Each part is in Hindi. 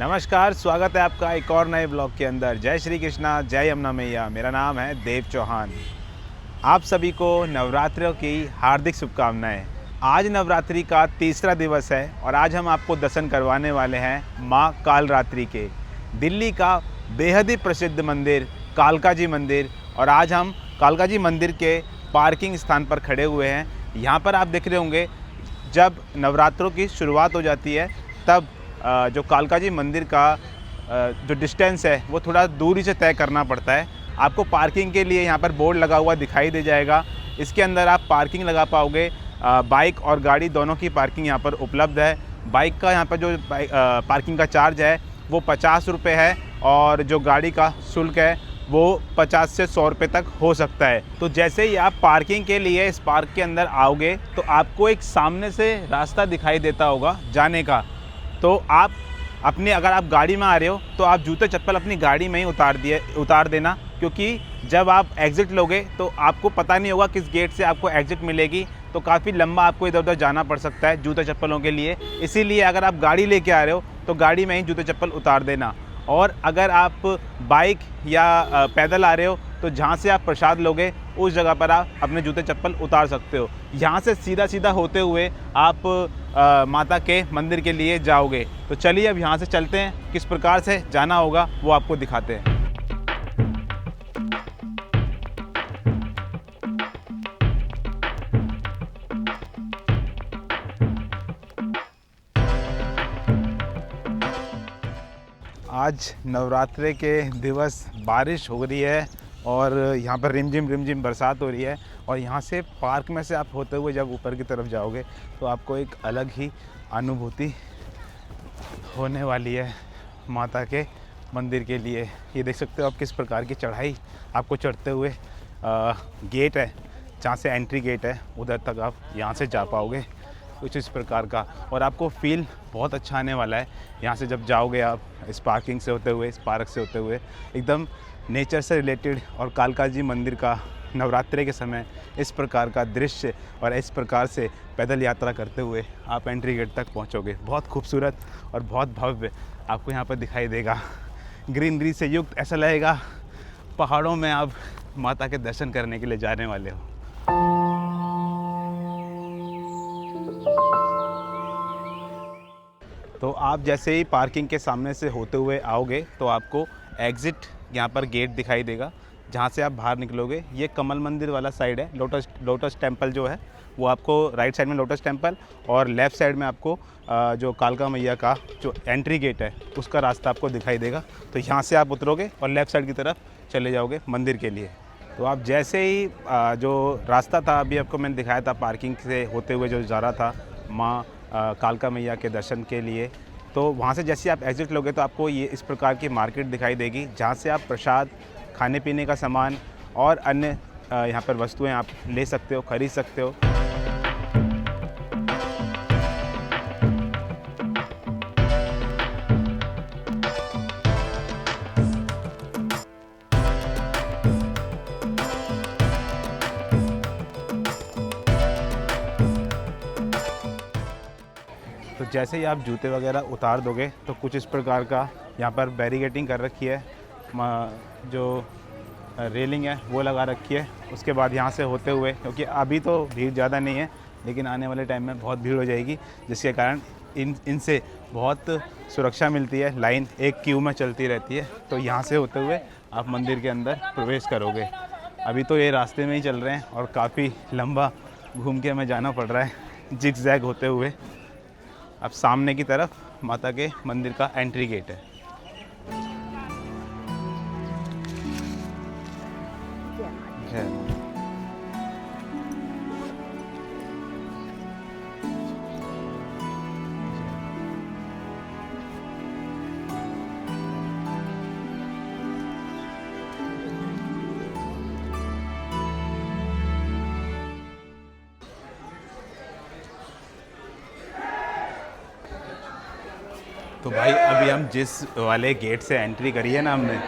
नमस्कार, स्वागत है आपका एक और नए ब्लॉग के अंदर। जय श्री कृष्णा, जय यमुना मैया। मेरा नाम है देव चौहान। आप सभी को नवरात्रों की हार्दिक शुभकामनाएं। आज नवरात्रि का तीसरा दिवस है और आज हम आपको दर्शन करवाने वाले हैं माँ कालरात्रि के, दिल्ली का बेहद ही प्रसिद्ध मंदिर कालका जी मंदिर। और आज हम कालका जी मंदिर के पार्किंग स्थान पर खड़े हुए हैं। यहाँ पर आप देख रहे होंगे, जब नवरात्रों की शुरुआत हो जाती है तब जो कालका जी मंदिर का जो डिस्टेंस है वो थोड़ा दूरी से तय करना पड़ता है। आपको पार्किंग के लिए यहाँ पर बोर्ड लगा हुआ दिखाई दे जाएगा। इसके अंदर आप पार्किंग लगा पाओगे। बाइक और गाड़ी दोनों की पार्किंग यहाँ पर उपलब्ध है। बाइक का यहाँ पर जो पार्किंग का चार्ज है वो 50 रुपये है और जो गाड़ी का शुल्क है वो 50 से 100 रुपये तक हो सकता है। तो जैसे ही आप पार्किंग के लिए इस पार्क के अंदर आओगे तो आपको एक सामने से रास्ता दिखाई देता होगा जाने का। तो आप अगर आप गाड़ी में आ रहे हो तो आप जूते चप्पल अपनी गाड़ी में ही उतार देना, क्योंकि जब आप एग्ज़िट लोगे तो आपको पता नहीं होगा किस गेट से आपको एग्ज़िट मिलेगी। तो काफ़ी लंबा आपको इधर उधर जाना पड़ सकता है जूते चप्पलों के लिए। इसीलिए अगर आप गाड़ी लेके आ रहे हो तो गाड़ी में ही जूते चप्पल उतार देना। और अगर आप बाइक या पैदल आ रहे हो तो जहाँ से आप प्रसाद लोगे उस जगह पर आप अपने जूते चप्पल उतार सकते हो। यहाँ से सीधा सीधा होते हुए आप माता के मंदिर के लिए जाओगे। तो चलिए अब यहाँ से चलते हैं, किस प्रकार से जाना होगा वो आपको दिखाते हैं। आज नवरात्रे के दिवस बारिश हो रही है और यहाँ पर रिमझिम बरसात हो रही है। और यहाँ से पार्क में से आप होते हुए जब ऊपर की तरफ जाओगे तो आपको एक अलग ही अनुभूति होने वाली है माता के मंदिर के लिए। ये देख सकते हो आप किस प्रकार की चढ़ाई आपको चढ़ते हुए गेट है, जहाँ से एंट्री गेट है उधर तक आप यहाँ से जा पाओगे, कुछ इस प्रकार का। और आपको फील बहुत अच्छा आने वाला है यहाँ से जब जाओगे आप इस पार्किंग से होते हुए, इस पार्क से होते हुए, एकदम नेचर से रिलेटेड। और कालका जी मंदिर का नवरात्रि के समय इस प्रकार का दृश्य और इस प्रकार से पैदल यात्रा करते हुए आप एंट्री गेट तक पहुँचोगे। बहुत खूबसूरत और बहुत भव्य आपको यहाँ पर दिखाई देगा, ग्रीनरी से युक्त। ऐसा लगेगा पहाड़ों में आप माता के दर्शन करने के लिए जाने वाले हो। तो आप जैसे ही पार्किंग के सामने से होते हुए आओगे तो आपको एग्ज़िट यहाँ पर गेट दिखाई देगा, जहाँ से आप बाहर निकलोगे। ये कमल मंदिर वाला साइड है। लोटस टेम्पल जो है वो आपको राइट साइड में लोटस टेम्पल और लेफ़्ट साइड में आपको जो कालका मैया का जो एंट्री गेट है उसका रास्ता आपको दिखाई देगा। तो यहाँ से आप उतरोगे और लेफ़्ट साइड की तरफ चले जाओगे मंदिर के लिए। तो आप जैसे ही जो रास्ता था अभी आपको मैंने दिखाया था पार्किंग से होते हुए जो जा रहा था माँ कालका मैया के दर्शन के लिए, तो वहाँ से जैसे आप एग्ज़िट लोगे तो आपको ये इस प्रकार की मार्केट दिखाई देगी, जहाँ से आप प्रसाद, खाने पीने का सामान और अन्य यहाँ पर वस्तुएं आप ले सकते हो, खरीद सकते हो। तो जैसे ही आप जूते वगैरह उतार दोगे तो कुछ इस प्रकार का यहाँ पर बैरिकेडिंग कर रखी है, जो रेलिंग है वो लगा रखी है। उसके बाद यहाँ से होते हुए, क्योंकि अभी तो भीड़ ज़्यादा नहीं है लेकिन आने वाले टाइम में बहुत भीड़ हो जाएगी, जिसके कारण इनसे बहुत सुरक्षा मिलती है। लाइन एक क्यू में चलती रहती है। तो यहाँ से होते हुए आप मंदिर के अंदर प्रवेश करोगे। अभी तो ये रास्ते में ही चल रहे हैं और काफ़ी लंबा घूम के हमें जाना पड़ रहा है जिग जैग होते हुए। अब सामने की तरफ माता के मंदिर का एंट्री गेट है। तो भाई अभी हम जिस वाले गेट से एंट्री करी है ना हमने,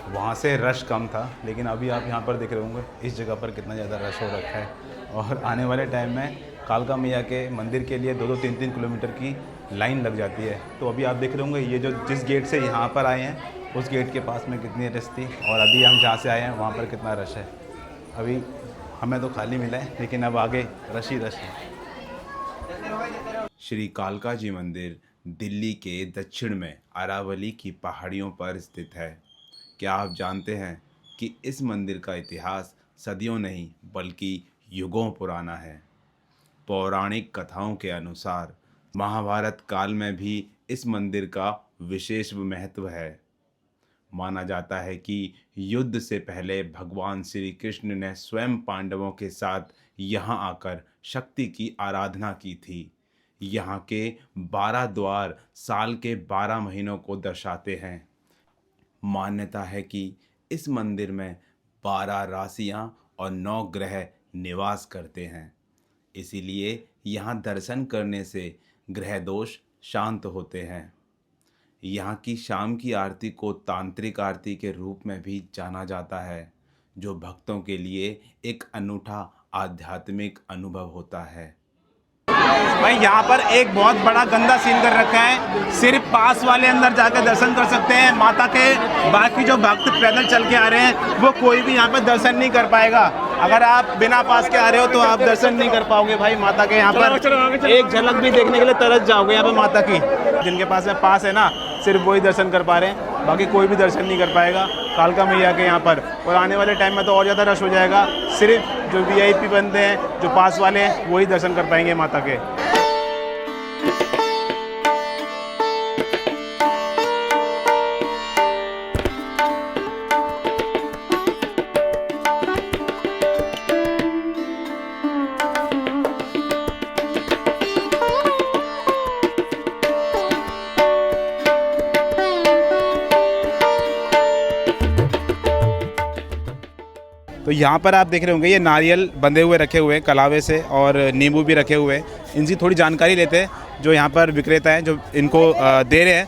वहाँ से रश कम था, लेकिन अभी आप यहाँ पर देख रहे होंगे इस जगह पर कितना ज़्यादा रश हो रखा है। और आने वाले टाइम में कालका मैया के मंदिर के लिए 2-2 3-3 किलोमीटर की लाइन लग जाती है। तो अभी आप देख रहे होंगे ये जो जिस गेट से यहाँ पर आए हैं उस गेट के पास में कितनी रश थी और अभी हम जहाँ से आए हैं वहाँ पर कितना रश है। अभी हमें तो खाली मिला है लेकिन अब आगे रश ही रश है। श्री कालका जी मंदिर दिल्ली के दक्षिण में अरावली की पहाड़ियों पर स्थित है। क्या आप जानते हैं कि इस मंदिर का इतिहास सदियों नहीं बल्कि युगों पुराना है। पौराणिक कथाओं के अनुसार महाभारत काल में भी इस मंदिर का विशेष महत्व है। माना जाता है कि युद्ध से पहले भगवान श्री कृष्ण ने स्वयं पांडवों के साथ यहाँ आकर शक्ति की आराधना की थी। यहाँ के 12 द्वार साल के 12 महीनों को दर्शाते हैं। मान्यता है कि इस मंदिर में 12 राशियाँ और 9 ग्रह निवास करते हैं, इसीलिए यहाँ दर्शन करने से ग्रह दोष शांत होते हैं। यहाँ की शाम की आरती को तांत्रिक आरती के रूप में भी जाना जाता है, जो भक्तों के लिए एक अनूठा आध्यात्मिक अनुभव होता है। भाई यहाँ पर एक बहुत बड़ा गंदा सीन कर रखा है, सिर्फ पास वाले अंदर जाकर दर्शन कर सकते हैं माता के। बाकी जो भक्त पैदल चल के आ रहे हैं वो कोई भी यहाँ पर दर्शन नहीं कर पाएगा। अगर आप बिना पास के आ रहे हो तो आप दर्शन नहीं कर पाओगे भाई माता के। यहाँ पर एक झलक भी देखने के लिए तरस जाओगे यहाँ पर माता की। जिनके पास में पास है ना सिर्फ वही दर्शन कर पा रहे हैं, बाकी कोई भी दर्शन नहीं कर पाएगा कालका मैया के यहाँ पर। और आने वाले टाइम में तो और ज़्यादा रश हो जाएगा, सिर्फ जो वीआईपी बंदे हैं जो पास वाले हैं वही दर्शन कर पाएंगे माता के। तो यहाँ पर आप देख रहे होंगे ये नारियल बंधे हुए रखे हुए हैं कलावे से और नींबू भी रखे हुए हैं। इनकी थोड़ी जानकारी लेते हैं जो यहाँ पर विक्रेता हैं जो इनको दे रहे हैं,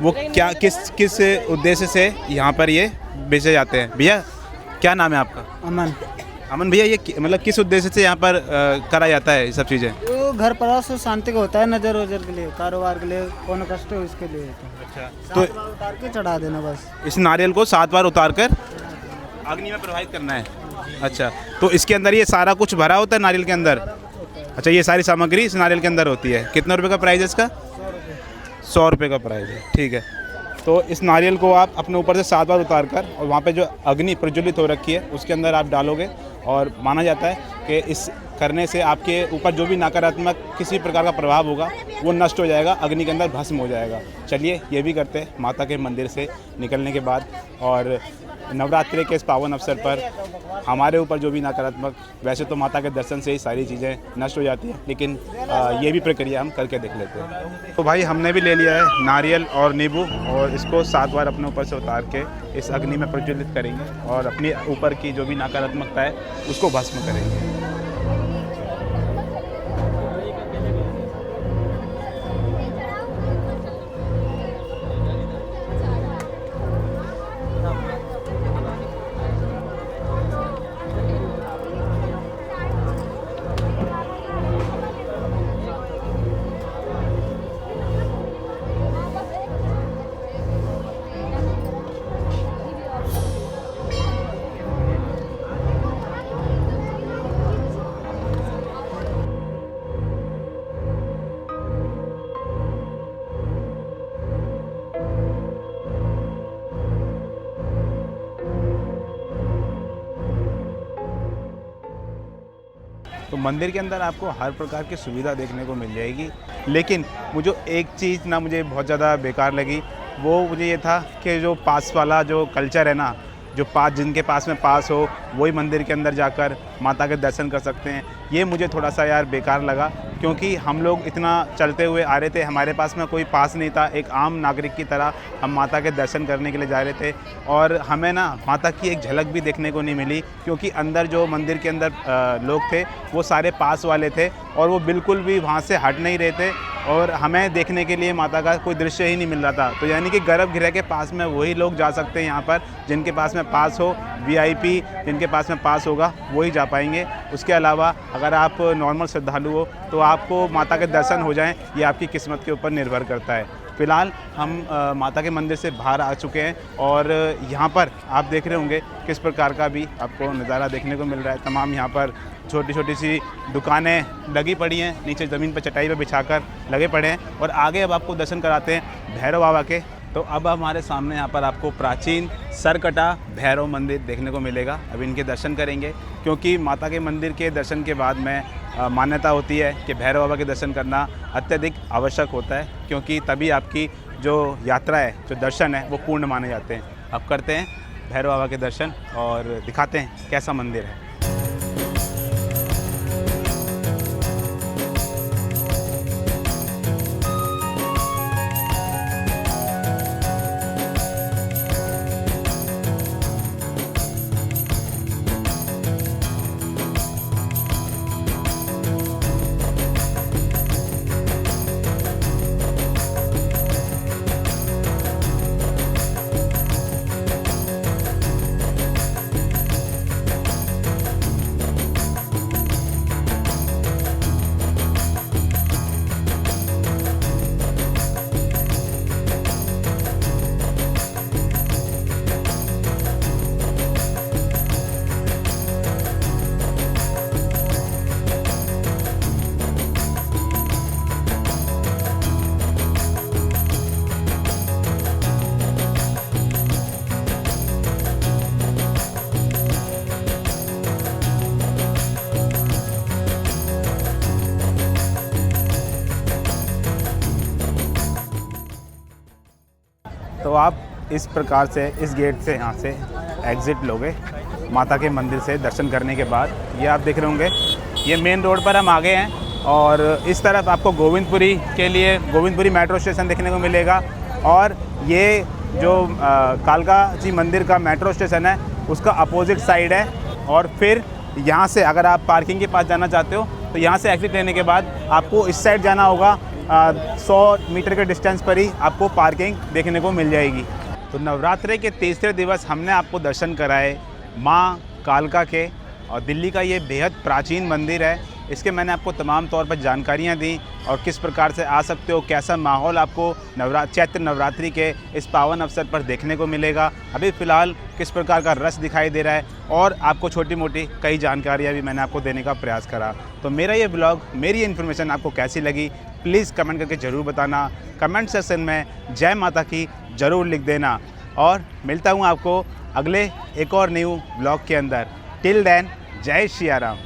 वो क्या किस उद्देश्य से यहाँ पर ये बेचे जाते हैं। भैया क्या नाम है आपका? अमन भैया, ये मतलब किस उद्देश्य से यहाँ पर करा जाता है ये सब चीज़ें? वो घर पर से शांति का होता है, नजर वजर के लिए, कारोबार के लिए, कौन कष्ट हो इसके लिए। अच्छा, तो उतार के चढ़ा देना बस। इस नारियल को 7 बार उतार कर अग्नि में प्रवाहित करना है। अच्छा, तो इसके अंदर ये सारा कुछ भरा होता है नारियल के अंदर? अच्छा, ये सारी सामग्री इस नारियल के अंदर होती है। कितने रुपए का प्राइस है इसका? 100 रुपये का प्राइस है। ठीक है, तो इस नारियल को आप अपने ऊपर से 7 बार उतार कर और वहाँ पे जो अग्नि प्रज्वलित हो रखी है उसके अंदर आप डालोगे और माना जाता है कि इस करने से आपके ऊपर जो भी नकारात्मक किसी प्रकार का प्रभाव होगा वो नष्ट हो जाएगा, अग्नि के अंदर भस्म हो जाएगा। चलिए ये भी करते हैं माता के मंदिर से निकलने के बाद। और नवरात्रि के इस पावन अवसर पर हमारे ऊपर जो भी नकारात्मक, वैसे तो माता के दर्शन से ही सारी चीज़ें नष्ट हो जाती हैं, लेकिन ये भी प्रक्रिया हम करके देख लेते हैं। तो भाई हमने भी ले लिया है नारियल और नींबू और इसको 7 बार अपने ऊपर से उतार के इस अग्नि में प्रज्वलित करेंगे और अपने ऊपर की जो भी नकारात्मकता है उसको भस्म करेंगे। तो मंदिर के अंदर आपको हर प्रकार की सुविधा देखने को मिल जाएगी, लेकिन मुझे एक चीज़ ना मुझे बहुत ज़्यादा बेकार लगी, वो मुझे ये था कि जो पास वाला जो कल्चर है ना, जो पास जिनके पास में पास हो वही मंदिर के अंदर जाकर माता के दर्शन कर सकते हैं। ये मुझे थोड़ा सा यार बेकार लगा, क्योंकि हम लोग इतना चलते हुए आ रहे थे, हमारे पास में कोई पास नहीं था, एक आम नागरिक की तरह हम माता के दर्शन करने के लिए जा रहे थे और हमें ना माता की एक झलक भी देखने को नहीं मिली, क्योंकि अंदर जो मंदिर के अंदर लोग थे वो सारे पास वाले थे और वो बिल्कुल भी वहाँ से हट नहीं रहे थे और हमें देखने के लिए माता का कोई दृश्य ही नहीं मिल रहा था। तो यानी कि गर्भगृह के पास में वही लोग जा सकते हैं यहाँ पर जिनके पास में पास हो, वीआईपी जिनके पास में पास होगा वही जा पाएंगे। उसके अलावा अगर आप नॉर्मल श्रद्धालु हो तो आपको माता के दर्शन हो जाएं, ये आपकी किस्मत के ऊपर निर्भर करता है। फ़िलहाल हम माता के मंदिर से बाहर आ चुके हैं और यहाँ पर आप देख रहे होंगे किस प्रकार का भी आपको नज़ारा देखने को मिल रहा है। तमाम यहाँ पर छोटी छोटी सी दुकानें लगी पड़ी हैं, नीचे ज़मीन पर चटाई पर बिछाकर लगे पड़े हैं। और आगे अब आपको दर्शन कराते हैं भैरव बाबा के। तो अब हमारे सामने यहाँ पर आपको प्राचीन सरकटा भैरव मंदिर देखने को मिलेगा। अब इनके दर्शन करेंगे क्योंकि माता के मंदिर के दर्शन के बाद में मान्यता होती है कि भैरव बाबा के दर्शन करना अत्यधिक आवश्यक होता है, क्योंकि तभी आपकी जो यात्रा है, जो दर्शन है, वो पूर्ण माने जाते हैं। अब करते हैं भैरव बाबा के दर्शन और दिखाते हैं कैसा मंदिर है। तो आप इस प्रकार से इस गेट से यहाँ से एग्ज़िट लोगे माता के मंदिर से दर्शन करने के बाद। ये आप देख रहे होंगे, ये मेन रोड पर हम आ गए हैं और इस तरफ आपको गोविंदपुरी के लिए गोविंदपुरी मेट्रो स्टेशन देखने को मिलेगा। और ये जो कालका जी मंदिर का मेट्रो स्टेशन है उसका अपोजिट साइड है। और फिर यहाँ से अगर आप पार्किंग के पास जाना चाहते हो तो यहाँ से एग्ज़िट लेने के बाद आपको इस साइड जाना होगा। 100 मीटर के डिस्टेंस पर ही आपको पार्किंग देखने को मिल जाएगी। तो नवरात्रि के तीसरे दिवस हमने आपको दर्शन कराए माँ कालका के, और दिल्ली का ये बेहद प्राचीन मंदिर है। इसके मैंने आपको तमाम तौर पर जानकारियाँ दी और किस प्रकार से आ सकते हो, कैसा माहौल आपको चैत्र नवरात्रि के इस पावन अवसर पर देखने को मिलेगा। अभी फ़िलहाल किस प्रकार का रस दिखाई दे रहा है और आपको छोटी मोटी कई जानकारियाँ भी मैंने आपको देने का प्रयास करा। तो मेरा ये ब्लॉग, मेरी इन्फॉर्मेशन आपको कैसी लगी प्लीज़ कमेंट करके ज़रूर बताना। कमेंट सेक्शन में जय माता की ज़रूर लिख देना और मिलता हूँ आपको अगले एक और न्यू ब्लॉग के अंदर। टिल देन जय श्री राम।